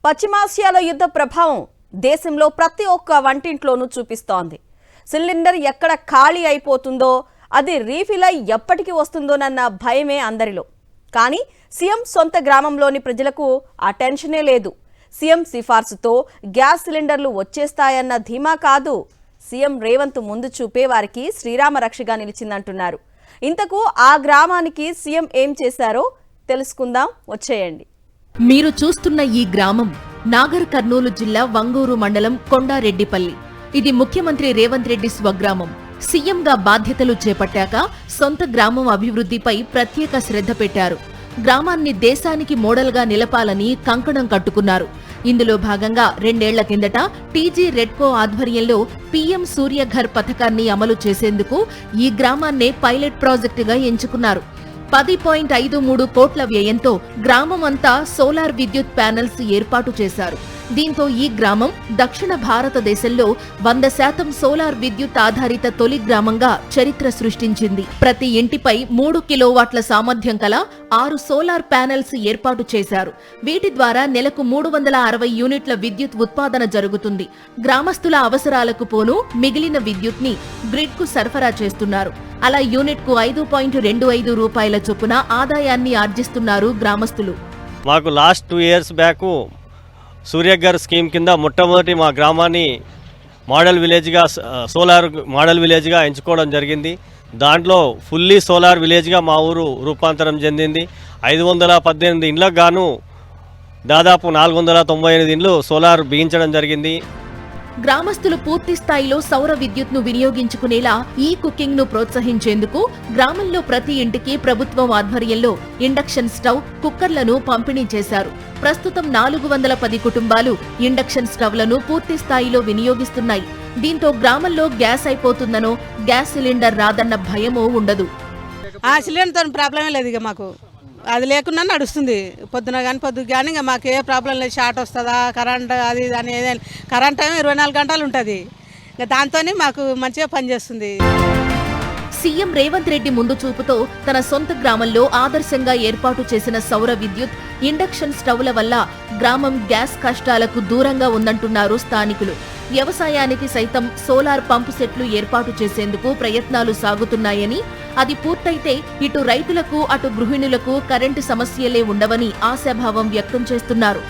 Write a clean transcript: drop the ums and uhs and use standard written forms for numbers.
పశ్చిమాసియాలో యుద్ధ ప్రభావం దేశంలో ప్రతి ఒక్క వంటింట్లోనూ చూపిస్తోంది. సిలిండర్ ఎక్కడ ఖాళీ అయిపోతుందో, అది రీఫిల్ అయి ఎప్పటికి వస్తుందోనన్న భయమే అందరిలో. కానీ సీఎం సొంత గ్రామంలోని ప్రజలకు ఆ టెన్షనే లేదు. సీఎం సిఫార్సుతో గ్యాస్ సిలిండర్లు వచ్చేస్తాయన్న ధీమా కాదు, సీఎం రేవంత్ ముందు చూపే వారికి శ్రీరామ రక్షగా నిలిచిందంటున్నారు. ఇంతకు ఆ గ్రామానికి సీఎం ఏం చేశారో తెలుసుకుందాం, వచ్చేయండి. మీరు చూస్తున్న ఈ గ్రామం నాగర్ కర్నూలు జిల్లా వంగూరు మండలం కొండారెడ్డిపల్లి. ఇది ముఖ్యమంత్రి రేవంత్ రెడ్డి స్వగ్రామం. సీఎంగా బాధ్యతలు చేపట్టాక సొంత గ్రామం అభివృద్ధిపై ప్రత్యేక శ్రద్ధ పెట్టారు. గ్రామాన్ని దేశానికి మోడల్గా నిలపాలని కంకణం కట్టుకున్నారు. ఇందులో భాగంగా 2 ఏళ్ల కిందట టీజీ రెడ్కో ఆధ్వర్యంలో పీఎం సూర్యఘర్ పథకాన్ని అమలు చేసేందుకు ఈ గ్రామాన్నే పైలట్ ప్రాజెక్టుగా ఎంచుకున్నారు. 10.53 కోట్ల వ్యయంతో గ్రామం అంతా సోలార్ విద్యుత్ ప్యానెల్స్ ఏర్పాటు చేశారు. దీంతో ఈ గ్రామం దక్షిణ భారతదేశంలో 100% సోలార్ విద్యుత్ ఆధారిత తొలి గ్రామంగా చరిత్ర సృష్టించింది. ప్రతి ఇంటిపై 3 కిలోవాట్ల సామర్థ్యం కల 6 సోలార్ ప్యానెల్స్ ఏర్పాటు చేశారు. వీటి ద్వారా నెలకు 360 యూనిట్ల విద్యుత్ ఉత్పాదన జరుగుతుంది. గ్రామస్తుల అవసరాలకు పోను మిగిలిన విద్యుత్ ని గ్రిడ్ కు సరఫరా చేస్తున్నారు. అలా యూనిట్ కు 5.25 రూపాయల చొప్పున ఆదాయాన్ని ఆర్జిస్తున్నారు గ్రామస్తులు. మాకు last 2 years back Surya Ghar scheme కింద మొట్టమొదటి మా గ్రామాన్ని మోడల్ విలేజ్గా సోలార్ మోడల్ విలేజ్గా ఎంచుకోవడం జరిగింది. దాంట్లో ఫుల్లీ సోలార్ విలేజ్గా మా ఊరు రూపాంతరం చెందింది. 518 ఇండ్లకు గాను దాదాపు 498 ఇండ్లు సోలార్ బిగించడం జరిగింది. గ్రామస్తులు పూర్తి స్థాయిలో సౌర విద్యుత్ను వినియోగించుకునేలా ఈ కుకింగ్ ను ప్రోత్సహించేందుకు గ్రామంలో ప్రతి ఇంటికి ప్రభుత్వం ఆధ్వర్యంలో ఇండక్షన్ స్టవ్, కుక్కర్లను పంపిణీ చేశారు. ప్రస్తుతం 410 కుటుంబాలు ఇండక్షన్ స్టవ్లను పూర్తి స్థాయిలో వినియోగిస్తున్నాయి. దీంతో గ్రామంలో గ్యాస్ అయిపోతుందనో, గ్యాస్ సిలిండర్ రాదన్న భయమో ఉండదు. ఆ సిలిండర్తో ప్రాబ్లమే లేదు. ఇక మాకు అది లేకున్నా నడుస్తుంది. పొద్దున కానీ పొద్దుకు కానీ ఇంకా మాకు ఏ ప్రాబ్లం లేదు. షార్ట్ వస్తుందా, కరెంట్ అది దాని ఏదైనా కరెంట్ ఏమో 24 గంటలు ఉంటుంది. ఇంకా దాంతోనే మాకు మంచిగా పనిచేస్తుంది. సీఎం రేవంత్ రెడ్డి ముందు చూపుతో తన సొంత గ్రామంలో ఆదర్శంగా ఏర్పాటు చేసిన సౌర విద్యుత్, ఇండక్షన్ స్టవ్ల వల్ల గ్రామం గ్యాస్ కష్టాలకు దూరంగా ఉందంటున్నారు స్థానికులు. వ్యవసాయానికి సైతం సోలార్ పంపు సెట్లు ఏర్పాటు చేసేందుకు ప్రయత్నాలు సాగుతున్నాయని, అది పూర్తయితే ఇటు రైతులకు అటు గృహిణులకు కరెంటు సమస్యలే ఉండవని ఆశాభావం వ్యక్తం చేస్తున్నారు.